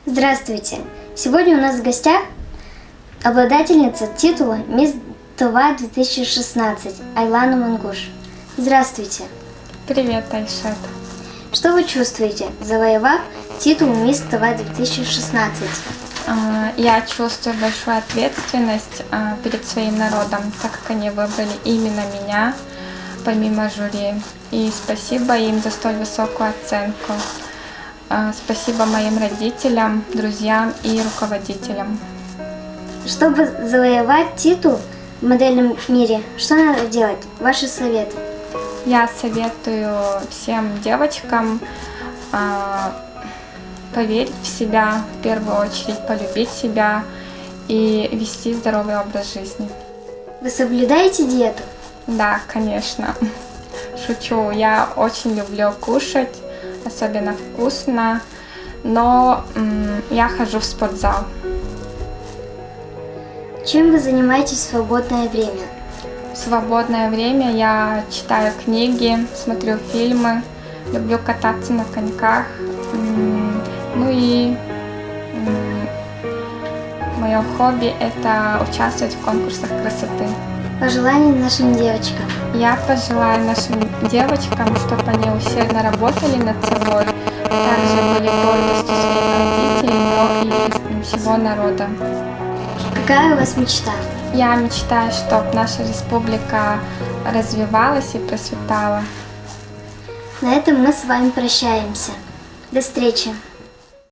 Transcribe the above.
Здравствуйте! Сегодня у нас в гостях обладательница титула «Мисс ТВ 2016» Айлана Мангуш. Здравствуйте! Привет, Айшат. Что вы чувствуете, завоевав титул «Мисс ТВ 2016»? Я чувствую большую ответственность перед своим народом, так как они выбрали именно меня, помимо жюри. И спасибо им за столь высокую оценку. Спасибо моим родителям, друзьям и руководителям. Чтобы завоевать титул в модельном мире, что надо делать? Ваши советы? Я советую всем девочкам поверить в себя, в первую очередь полюбить себя и вести здоровый образ жизни. Вы соблюдаете диету? Да, конечно. Шучу, я очень люблю кушать, особенно вкусно, но я хожу в спортзал. Чем вы занимаетесь в свободное время? В свободное время я читаю книги, смотрю фильмы, люблю кататься на коньках. Ну и мое хобби – это участвовать в конкурсах красоты. Пожелания нашим девочкам. Я пожелаю нашим девочкам, чтобы они усердно работали над собой, также были гордостью своих родителей, но и всего народа. Какая у вас мечта? Я мечтаю, чтобы наша республика развивалась и процветала. На этом мы с вами прощаемся. До встречи!